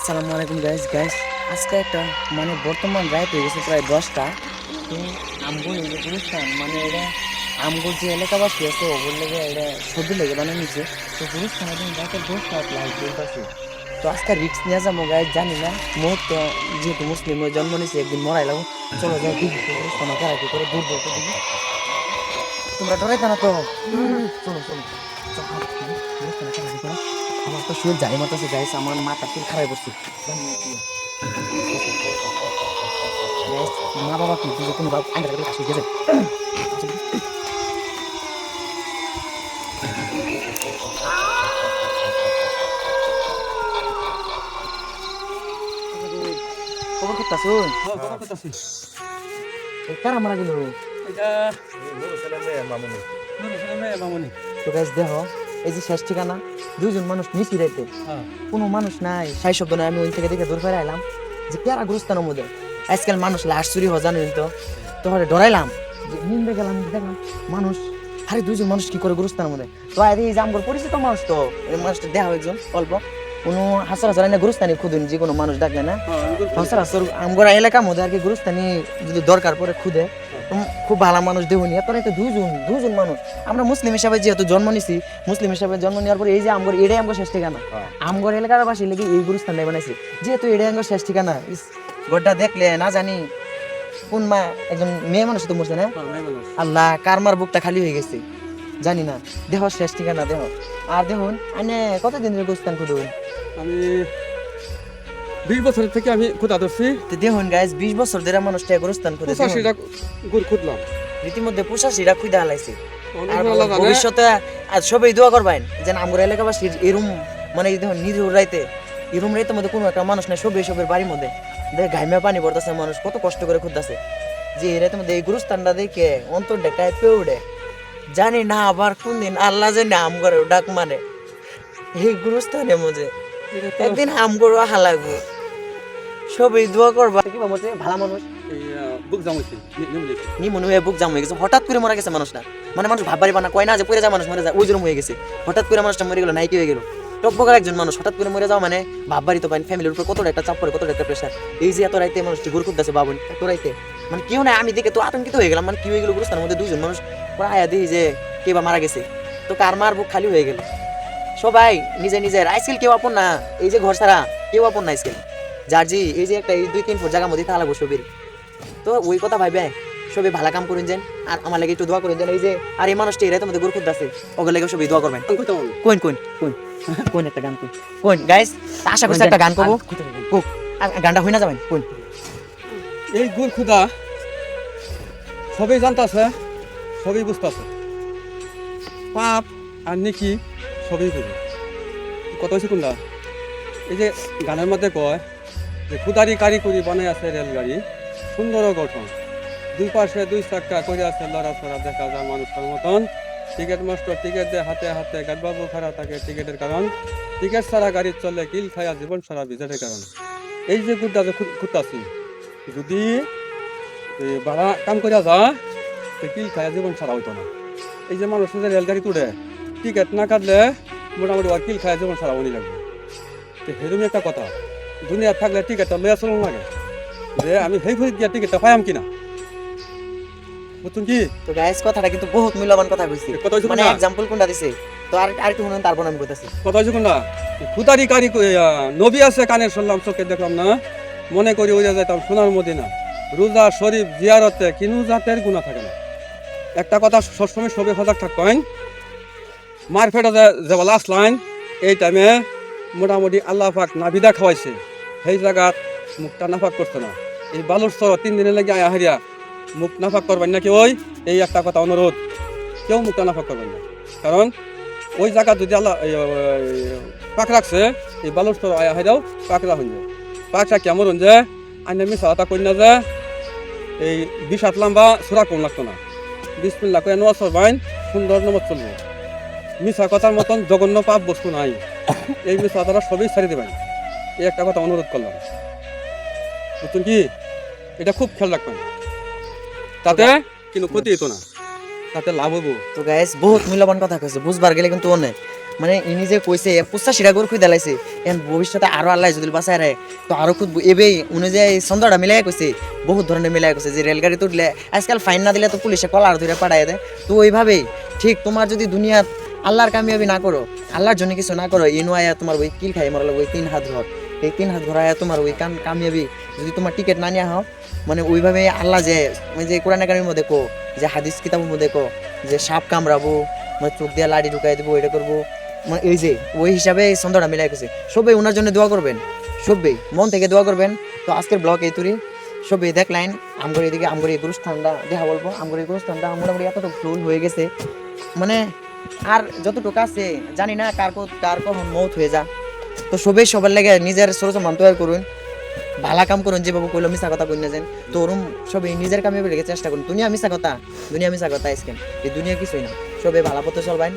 আসসালামু আলাইকুম গাইস আজকে একটা মানে বর্তমান রাত হয়ে গেছে প্রায় 10টা। তো আমগো এই যে গুলিস্তান মানে এটা আমগো যে এলাকাবাসী আছে ওগুলো লেগে এটা সবজি লেগে বানিয়ে নিচ্ছে। তো গুলিস্তান এখন রাতের 10টা লাইট জ্বলতেছে। তো আজকে রিক্স নিয়ে যাবো গাইস, জানি না মুহূর্ত যেহেতু মুসলিম হয়ে জন্ম নিয়েছে একদিন মরাই লাগবো। চলো যাই দেখি তো গুলিস্তান কেরাকি করে দূর দূর তো দেখি। তোমরা ডরাইতে না তো? চলো চলো চলো, গুলিস্তান কেরাকি করে। আমার তো শুয়ে যাই মাতাছে গাইস, আমার মাথা খুব খারাপ করছে। মা বাবা কি যে কোনো আইনটা করে আসে গেছে। খবর করতেছো? কারা মারা গেল? তো গাইস দেখো, এই যে শেষ ঠিকানা, দুইজন মানুষ নিচি রাইতে, কোনো মানুষ নাই, সাই শব্দ নাই। আমি ওই থেকে দেখে দূর ফেরে আইলাম যে কেরা গুরুস্থানের মধ্যে আজকাল মানুষ লাশ চুরি হয় জানেন তো। তোহরে ডরাইলাম যে নিন্দে গেলাম, দেখলাম মানুষ, আরে দুইজন মানুষ কি করে গুরুস্থানের মধ্যে। তো আর এই যে আমার পরিচিত মানুষ, তো এই মানুষটা দেখা একজন অল্প কোনো হাসার হাসার না গুরুস্থানি খুদুন, যে কোনো মানুষ ডাকলে না হাসার হাসার আমার এলাকার মধ্যে আর কি গুরুস্থানি যদি দরকার পড়ে খুদে খুব ভালো মানুষ দেহুনি। তোরা তো দুজন মানুষ, আমরা মুসলিম হিসাবে যেহেতু জন্ম নিছি, মুসলিম হিসাবে জন্ম নেওয়ার পরে এই যে আমগর এটাই আমগর শেষ ঠিকানা, আমগর এলাকার বাসী লেগে এই গুরুস্থানটাই বানাইছি, যেহেতু এটাই আমগর শেষ ঠিকানা। গোটা দেখলে না জানি কোন মা একজন মেয়ে মানুষ তো মরছে না, আল্লাহ কার মার বুকটা খালি হয়ে গেছে জানি না। দেহ শেষ ঠিকানা দেহ। আর দেখুন আনে কতদিন ধরে গুরুস্থান খুদুন? আমি 20 বছর থেকে আমি খুদা ধরছি। তো দেখুন গাইস, 20 বছর ধরে মানুষটা গুরুস্থান খুদে, 85টা গুড় খুদলাম। রীতিমধ্যে 85টা খুদে হালাইছে। আর ভবিষ্যতে আজ সবাই দোয়া করবেন যেন আমার এলাকাবাসীর এরম মানে দেখুন নিজ রাইতে এরম রাইতের মধ্যে কোনো একটা মানুষ নাই, সবের বাড়ির মধ্যে দেখ ঘাইমা পানি পড়তেছে, মানুষ কত কষ্ট করে খুঁজতেছে। যে এই রাইতের মধ্যে এই গুরুস্থানটা দেখে অন্তরটা কাঁপে উঠে, জানি না আবার কোন দিন আল্লাহ জানি আম করে ডাক মানে এই গুরুস্থানের মধ্যে একদিন আম করে আহা লাগবে। সবাই দোয়া করবা। কি বলছে ভালো মানুষ বুক জামাইছি নি মনে হয় বুক জাম হয়ে গেছে, হঠাৎ করে মারা গেছে মানুষটা। মানে মানুষ ভাববারি বানা কয় না যে পড়ে যায় মানুষ মরে যায়, ওই জন্য হয়ে গেছে। হঠাৎ করে মানুষটা মরে গেল, নাইকি হয়ে গেল। টকবকার একজন মানুষ হঠাৎ করে মরে যাওয়া মানে ভাববারি তো পাইন, ফ্যামিলির উপর কতটা একটা চাপ পড়ে, কতটা একটা প্রেশার। এই যে এত রাইতে মানুষটি ঘুর করতেছে বাবুন, এত রাইতে মানে কেউ নাই। আমি দেখে তো আতঙ্কিত হয়ে গেলাম, মানে কি হয়ে গেল গুরুস্থানের মধ্যে দুইজন মানুষ পরে আয়া দিই যে কে বা মারা গেছে। তো কার মার বুক খালি হয়ে গেল। সবাই নিজের আইসকেল কেউ আপন না, এই যে ঘর ছাড়া কেউ আপন না আইসকেল। যার জি এই যে একটা এই 2-3 ফুট জায়গার মধ্যে তাহলে সবের। তো ওই কথা ভাইবে সবাই ভালো কাম করুন যেন, আর আমার লাগে একটু দোয়া করুন যেন। এই যে আর এই মানুষটি এরা তোমাদের গুরু খুঁজতে আছে, ওগুলো লাগে সবাই দোয়া করবেন। কোন কোন কোন কোন একটা গান কোন কোন গাইস, আশা করছি একটা গান করবো, গানটা হই না যাবেন কোন। এই গুড় খুদা সবাই জানতাছে, সবাই বুঝতাছে, পাপ আর নেকি সবই বুঝে। কত হয়েছে কোনটা? এই যে গানের মধ্যে কয় যে খুদারি কারিগরি বানাই আছে রেলগাড়ি, সুন্দর গঠন, দুই পাশে 2 চাক্কা করে আছে লড়াচড়া, দেখা যায় মানুষের মতন। টিকিট মাস্টার টিকিট দেয় হাতে হাতে, গাড়িবাবু খারাপ থাকে টিকিটের কারণ, টিকিট ছাড়া গাড়ি চলে কিল খায়া জীবন সারা বিজেটের কারণ। এই যে গুড়টা যে খুঁজতাছি, যদি ভাড়া কাম করিয়া যা কিল খায়া জীবন সারা হইতো না। এই যে মানুষের যে রেলগাড়ি তুলে টিকিট না কাটলে মোটামুটি আর কিল খায়া জীবন সারা উনি লাগবে। তো সেরকমই একটা কথা, দুনিয়া থাকলে টিকিটটা লইয়া চলুন লাগে যে আমি সেই ঘুরে গিয়া টিকিটটা পাইম কিনা, বুঝছেন কি? তো গাইস কথাটা কিন্তু বহুত মূল্যবান কথা কইছি, কথা হইছে মানে কোনটা? एग्जांपल কোনটা দিছে। তো আর একটু শুনুন তারপর আমি কইতাছি। কথা হয়েছে কোনটা? খুদারি কারি নবী আছে কানে শুনলাম, চোখে দেখলাম না, মনে করি উড়ে যাইতাম সোনার মদিনা। রোজা শরীফ জিয়ারতে কিনু জাতের গুণা থাকে না। একটা কথা সবসময় সবে সজাগ থাকবেন, মারফেটা যে লাস্ট লাইন এই টাইমে মোটামুটি আল্লাহ পাক নাভিদা খাওয়াইছে, সেই জায়গাত মুখটা নাফাক করছে না। এই বালুর স্তর 3 দিনের লাগে আয়া হারিয়া মুখ নাফাক করবেন না কেউ, এই একটা কথা অনুরোধ, কেউ মুখটা নাফাক করবেন না। কারণ ওই জায়গা যদি আল্লাহ পাক রাখছে, এই বালুর স্তর আয়া হারিয়াও পাকড়া হয়ে যায়। পাকড়া কেমন যে আইনে মিশাটা করি না যে এই 20 হাত লম্বা সুরা কম লাগতো না, বিসমিল্লাহ কয়ে নওয়াজ বাইন সুন্দর নমজ চলবো। মিশা কথার মতন জঘন্য পাপ বস্তু নাই, এই মিশা তারা সবই ছাড়ি দেবেন। এই একটা কথা অনুরোধ করলাম, বুঝছেন কি? এটা খুব খেয়াল রাখবেন, তাতে কিন্তু ক্ষতি হতো না, তাতে লাভ হবো। তো গাইস বহুত মূল্যবান কথা কইছে, বুঝবার গেলে কিন্তু অনেক মানে ইনি যে কইছে 85টা গরু খুঁজে লাইছে এখন ভবিষ্যতে আরো আল্লাহ যদি বাঁচায় রে তো আরো খুব এবেই উনি যে এই ছন্দটা মিলাই কইছে বহুত ধরনের মিলাই কইছে যে রেলগাড়ি তুললে আজকাল ফাইন না দিলে তো পুলিশে কলার ধরে পাঠায় দেয় তো ওইভাবেই ঠিক তোমার যদি দুনিয়া আল্লাহর কামিয়াবি না করো আল্লাহর জন্য কিছু না করো ইনু আয়া তোমার ওই কিল খাই মরালো ওই 3 হাত ঘর এই 3 হাত ঘর আয়া তোমার ওই কামিয়াবি যদি তোমার টিকিট না নিয়ে হও মানে ওইভাবে আল্লাহ যে ওই যে কোরআন কারিমের মধ্যে কো যে হাদিস কিতাবের মধ্যে কো যে সাপ কামড়াবো মানে চোখ দিয়ে লাড়ি ঢুকাই দেবো এটা করবো মানে এই যে ওই হিসাবে এই ছন্দটা মিলাই গেছে সবাই ওনার জন্য দোয়া করবেন সবাই মন থেকে দোয়া করবেন তো আজকের ব্লগ এই তুরি সবাই দেখলেন আমগর এদিকে আমগর এই গুরুস্থানটা দেখা বলবো আমগর এই গুরুস্থানটা মোটামুটি এতটুকু ফুল হয়ে গেছে মানে আর যতটুকু আছে জানি না কার কখন মৌত হয়ে যা তো সবাই সবার লেগে নিজের ছোট ছোট মান তৈরি করুন ভালা কাম করুন যেভাবে কইলো মিশা কথা কই না যেন তো ওরম সবাই নিজের কামে লেগে চেষ্টা করুন দুনিয়া মিশা কথা আজকে এই দুনিয়া কিছুই না সবাই ভালো পথে চলবেন